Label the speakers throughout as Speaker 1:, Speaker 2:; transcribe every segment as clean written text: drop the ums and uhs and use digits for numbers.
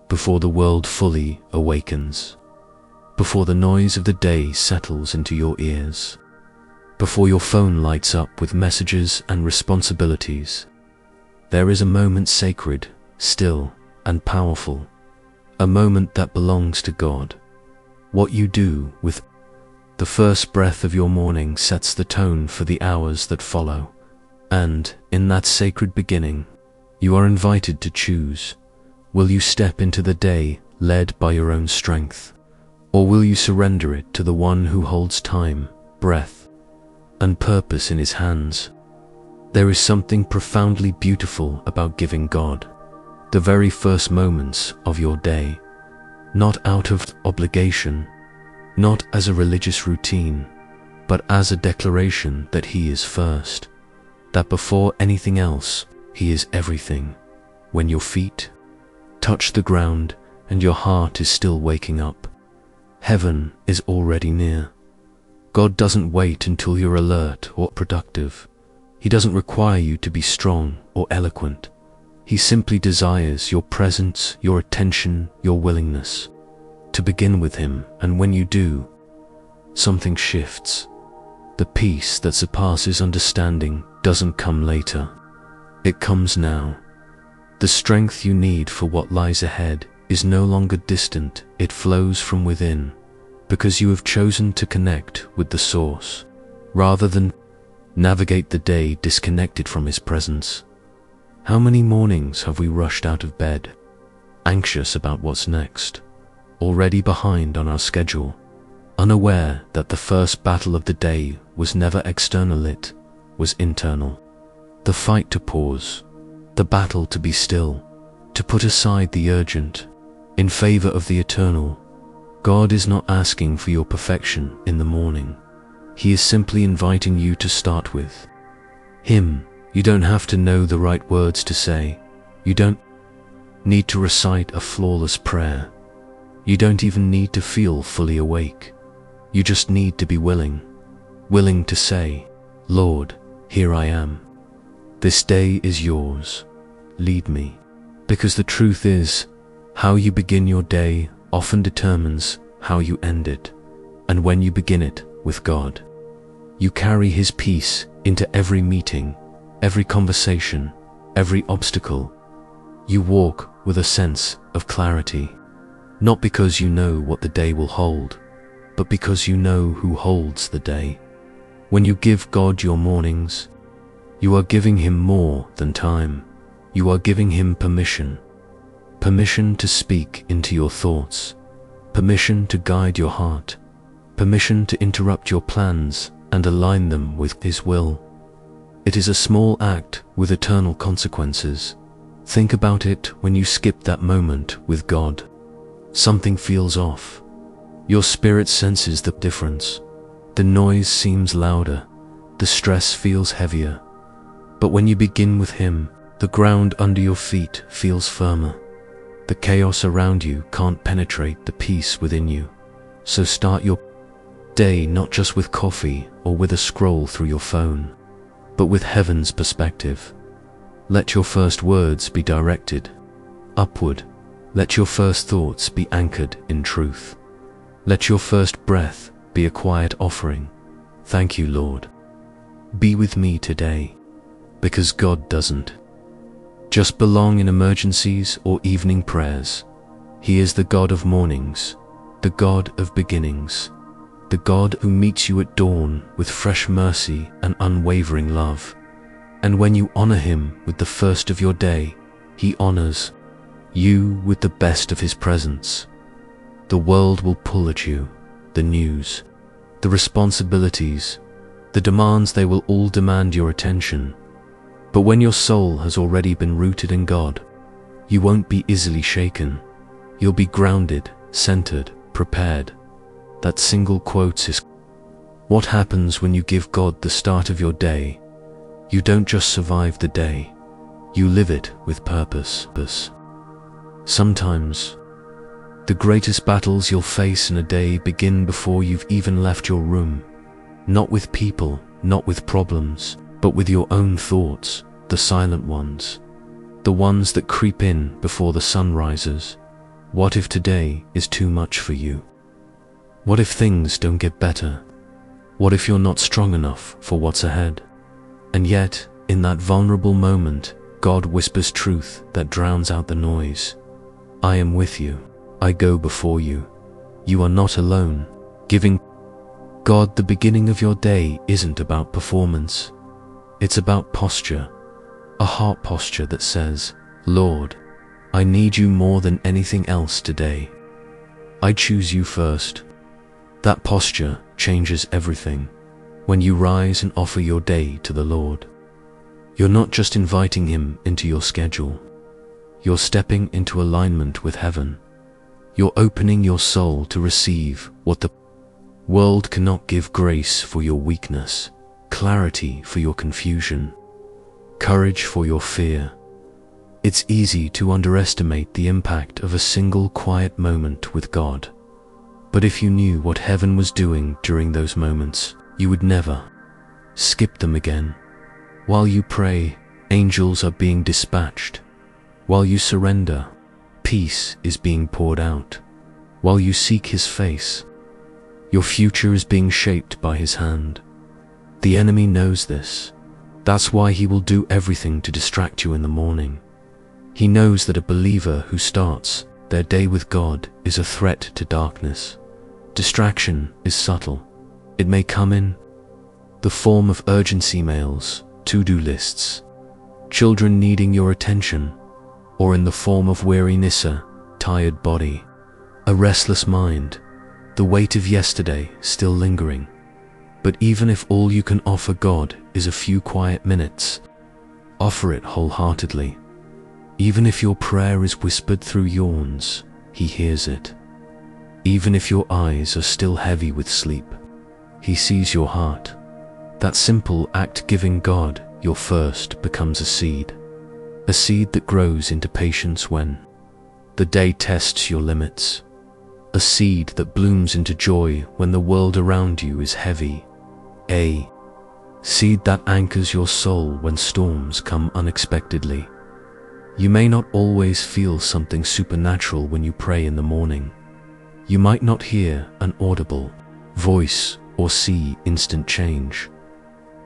Speaker 1: before the world fully awakens, before the noise of the day settles into your ears, before your phone lights up with messages and responsibilities. There is a moment sacred, still, and powerful, a moment that belongs to God. What you do with the first breath of your morning sets the tone for the hours that follow, and, in that sacred beginning, you are invited to choose. Will you step into the day led by your own strength, or will you surrender it to the one who holds time, breath, and purpose in his hands? There is something profoundly beautiful about giving God the very first moments of your day, not out of obligation, not as a religious routine, but as a declaration that He is first, that before anything else, He is everything. When your feet touch the ground and your heart is still waking up, heaven is already near. God doesn't wait until you're alert or productive. He doesn't require you to be strong or eloquent. He simply desires your presence, your attention, your willingness to begin with Him, and when you do, something shifts. The peace that surpasses understanding doesn't come later. It comes now. The strength you need for what lies ahead is no longer distant. It flows from within, because you have chosen to connect with the source, rather than navigate the day disconnected from His presence. How many mornings have we rushed out of bed, anxious about what's next, already behind on our schedule, unaware that the first battle of the day was never external, it was internal. The fight to pause, the battle to be still, to put aside the urgent in favor of the eternal. God is not asking for your perfection in the morning. He is simply inviting you to start with Him. You don't have to know the right words to say. You don't need to recite a flawless prayer. You don't even need to feel fully awake. You just need to be willing to say, Lord, here I am. This day is yours. Lead me. Because the truth is, how you begin your day often determines how you end it. And when you begin it with God, you carry His peace into every meeting, every conversation, every obstacle. You walk with a sense of clarity, not because you know what the day will hold, but because you know who holds the day. When you give God your mornings, you are giving Him more than time. You are giving Him permission. Permission to speak into your thoughts, permission to guide your heart, permission to interrupt your plans and align them with His will. It is a small act with eternal consequences. Think about it when you skip that moment with God. Something feels off. Your spirit senses the difference. The noise seems louder. The stress feels heavier. But when you begin with Him, the ground under your feet feels firmer. The chaos around you can't penetrate the peace within you. So start your day not just with coffee or with a scroll through your phone, but with heaven's perspective. Let your first words be directed upward. Let your first thoughts be anchored in truth. Let your first breath be a quiet offering. Thank you, Lord. Be with me today, because God doesn't just belong in emergencies or evening prayers. He is the God of mornings, the God of beginnings, the God who meets you at dawn with fresh mercy and unwavering love. And when you honor Him with the first of your day, He honors you with the best of His presence. The world will pull at you, the news, the responsibilities, the demands, they will all demand your attention. But when your soul has already been rooted in God, you won't be easily shaken. You'll be grounded, centered, prepared. That single quote is what happens when you give God the start of your day. You don't just survive the day, you live it with purpose. Sometimes, the greatest battles you'll face in a day begin before you've even left your room. Not with people, not with problems, but with your own thoughts, the silent ones, the ones that creep in before the sun rises, What if today is too much for you? What if things don't get better? What if you're not strong enough for what's ahead? And yet, in that vulnerable moment, God whispers truth that drowns out the noise. I am with you. I go before you. You are not alone. Giving God the beginning of your day isn't about performance. It's about posture. A heart posture that says, Lord, I need you more than anything else today. I choose you first. That posture changes everything. When you rise and offer your day to the Lord, you're not just inviting Him into your schedule. You're stepping into alignment with heaven. You're opening your soul to receive what the world cannot give: grace for your weakness, clarity for your confusion, courage for your fear. It's easy to underestimate the impact of a single quiet moment with God. But if you knew what heaven was doing during those moments, you would never skip them again. While you pray, angels are being dispatched. While you surrender, peace is being poured out. While you seek His face, your future is being shaped by His hand. The enemy knows this. That's why he will do everything to distract you in the morning. He knows that a believer who starts their day with God is a threat to darkness. Distraction is subtle. It may come in the form of urgent emails, to-do lists, children needing your attention, or in the form of weariness, a tired body, a restless mind, the weight of yesterday still lingering. But even if all you can offer God is a few quiet minutes, offer it wholeheartedly. Even if your prayer is whispered through yawns, He hears it. Even if your eyes are still heavy with sleep, He sees your heart. That simple act, giving God your first, becomes a seed that grows into patience when the day tests your limits, a seed that blooms into joy when the world around you is heavy, a seed that anchors your soul when storms come unexpectedly. You may not always feel something supernatural when you pray in the morning. You might not hear an audible voice or see instant change.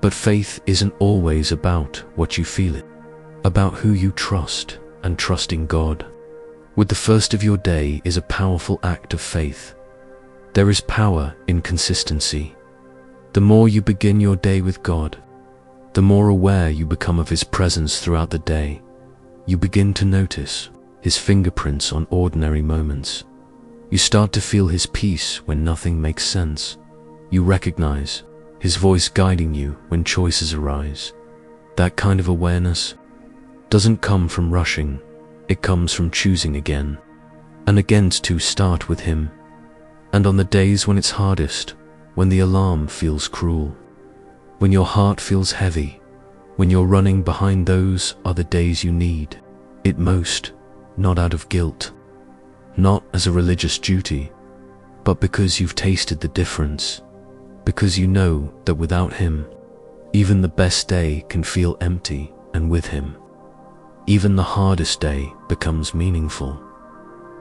Speaker 1: But faith isn't always about what you feel, it about who you trust, and trusting God with the first of your day is a powerful act of faith. There is power in consistency. The more you begin your day with God, the more aware you become of His presence throughout the day. You begin to notice His fingerprints on ordinary moments. You start to feel His peace when nothing makes sense. You recognize His voice guiding you when choices arise. That kind of awareness doesn't come from rushing. It comes from choosing again and again to start with Him. And on the days when it's hardest, when the alarm feels cruel, when your heart feels heavy, when you're running behind, those are the days you need it most, not out of guilt, not as a religious duty, but because you've tasted the difference, because you know that without Him, even the best day can feel empty, and with Him, even the hardest day becomes meaningful.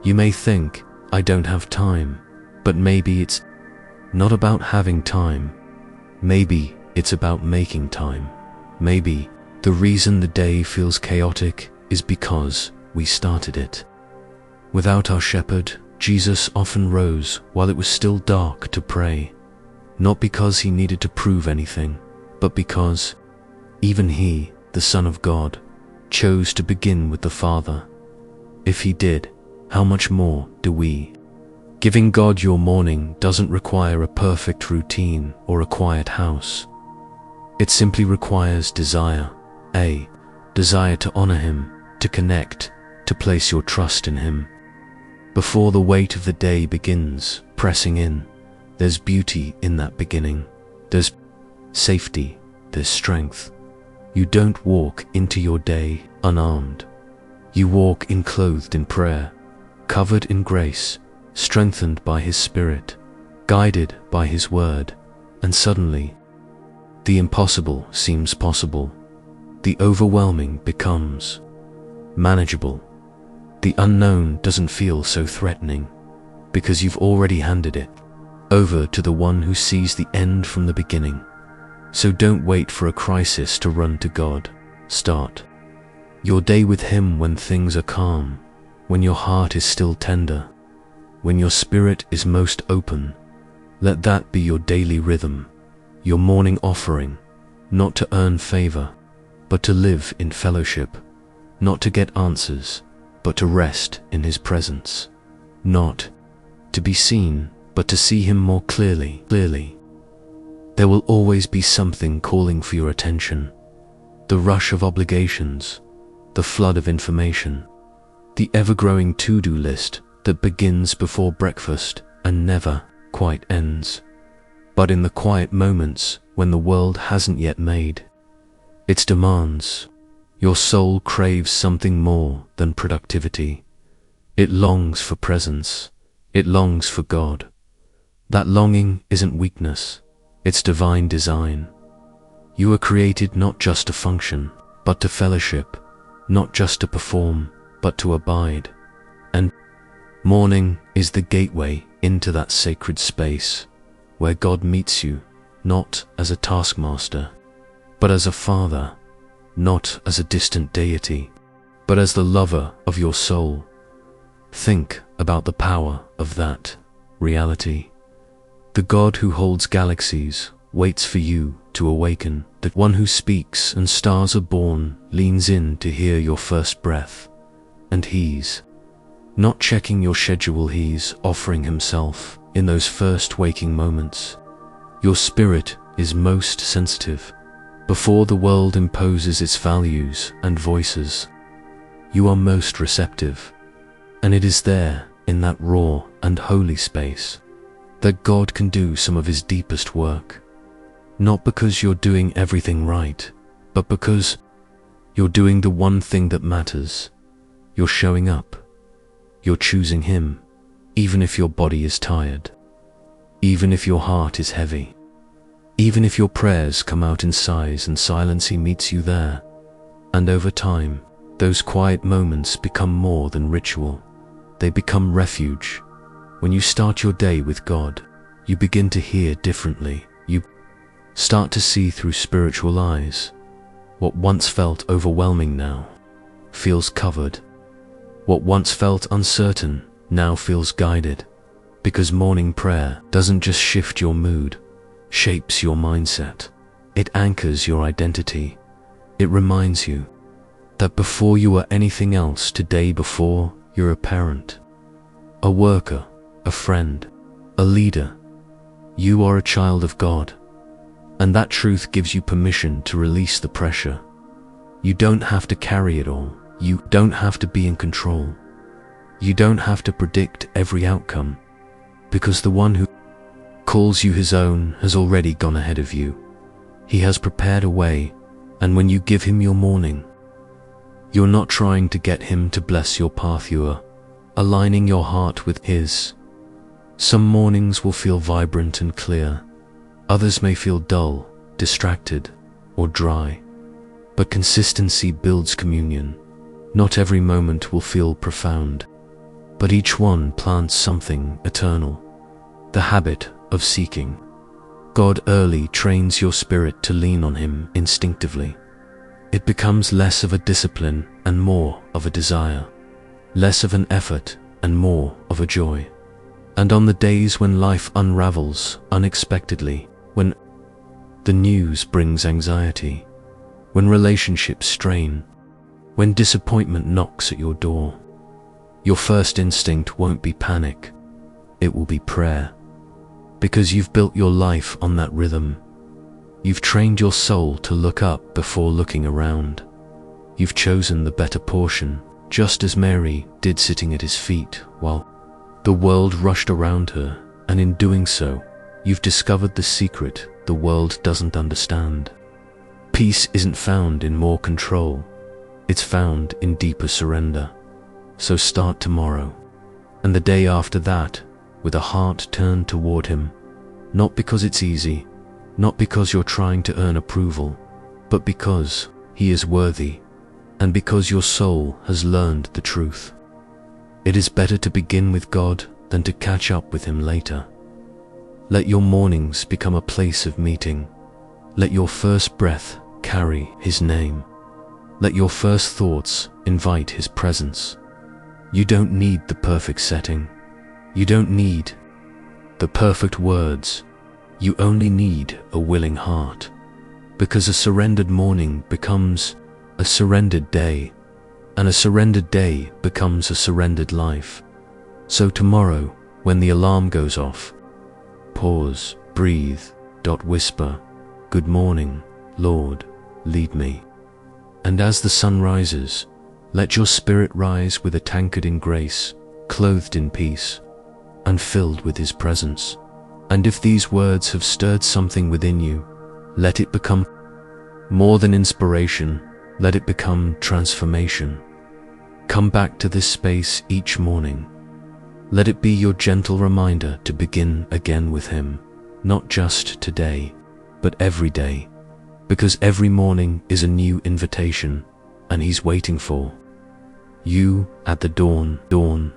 Speaker 1: You may think, I don't have time, but maybe it's not about having time. Maybe it's about making time. Maybe the reason the day feels chaotic is because we started it. Without our shepherd, Jesus often rose while it was still dark to pray, not because He needed to prove anything, but because even He, the Son of God, chose to begin with the Father. If He did, how much more do we? Giving God your morning doesn't require a perfect routine or a quiet house. It simply requires desire, a desire to honor Him, to connect, to place your trust in Him. Before the weight of the day begins pressing in, there's beauty in that beginning. There's safety, there's strength. You don't walk into your day unarmed. You walk in clothed in prayer, covered in grace, strengthened by His Spirit, guided by His word, and suddenly, the impossible seems possible. The overwhelming becomes manageable. The unknown doesn't feel so threatening because you've already handed it over to the one who sees the end from the beginning. So don't wait for a crisis to run to God. Start your day with Him when things are calm, when your heart is still tender, when your spirit is most open. Let that be your daily rhythm, your morning offering, not to earn favor, but to live in fellowship, not to get answers, but to rest in His presence, not to be seen, but to see Him more clearly. There will always be something calling for your attention. The rush of obligations, the flood of information, the ever-growing to-do list that begins before breakfast and never quite ends. But in the quiet moments when the world hasn't yet made its demands, your soul craves something more than productivity. It longs for presence. It longs for God. That longing isn't weakness, it's divine design. You were created not just to function, but to fellowship, not just to perform, but to abide. And morning is the gateway into that sacred space where God meets you, not as a taskmaster, but as a father, not as a distant deity, but as the lover of your soul. Think about the power of that reality. The God who holds galaxies waits for you to awaken. The one who speaks and stars are born leans in to hear your first breath. And He's not checking your schedule, He's offering Himself in those first waking moments. Your spirit is most sensitive. Before the world imposes its values and voices, you are most receptive. And it is there, in that raw and holy space, that God can do some of His deepest work. Not because you're doing everything right, but because you're doing the one thing that matters. You're showing up. You're choosing Him, even if your body is tired, even if your heart is heavy, even if your prayers come out in sighs and silence. He meets you there. And over time, those quiet moments become more than ritual. They become refuge. When you start your day with God, you begin to hear differently. You start to see through spiritual eyes. What once felt overwhelming now feels covered. What once felt uncertain now feels guided. Because morning prayer doesn't just shift your mood, shapes your mindset. It anchors your identity. It reminds you that before you are anything else today, before you're a parent, a worker, a friend, a leader, you are a child of God. And that truth gives you permission to release the pressure. You don't have to carry it all. You don't have to be in control. You don't have to predict every outcome, because the one who calls you His own has already gone ahead of you. He has prepared a way, and when you give Him your morning, you're not trying to get Him to bless your path. You are aligning your heart with His. Some mornings will feel vibrant and clear. Others may feel dull, distracted, or dry. But consistency builds communion. Not every moment will feel profound, but each one plants something eternal. The habit of seeking God early trains your spirit to lean on Him instinctively. It becomes less of a discipline and more of a desire, less of an effort and more of a joy. And on the days when life unravels unexpectedly, when the news brings anxiety, when relationships strain, when disappointment knocks at your door, your first instinct won't be panic, it will be prayer. Because you've built your life on that rhythm. You've trained your soul to look up before looking around. You've chosen the better portion, just as Mary did, sitting at His feet while the world rushed around her, and in doing so, you've discovered the secret the world doesn't understand. Peace isn't found in more control, it's found in deeper surrender. So start tomorrow, and the day after that, with a heart turned toward Him, not because it's easy, not because you're trying to earn approval, but because He is worthy, and because your soul has learned the truth. It is better to begin with God than to catch up with Him later. Let your mornings become a place of meeting. Let your first breath carry His name. Let your first thoughts invite His presence. You don't need the perfect setting. You don't need the perfect words. You only need a willing heart. Because a surrendered morning becomes a surrendered day, and a surrendered day becomes a surrendered life. So tomorrow, when the alarm goes off, pause, breathe, whisper, "Good morning, Lord, lead me." And as the sun rises, let your spirit rise with a tankard in grace, clothed in peace, and filled with His presence. And if these words have stirred something within you, let it become more than inspiration. Let it become transformation. Come back to this space each morning. Let it be your gentle reminder to begin again with Him, not just today, but every day, because every morning is a new invitation, and He's waiting for you at the dawn.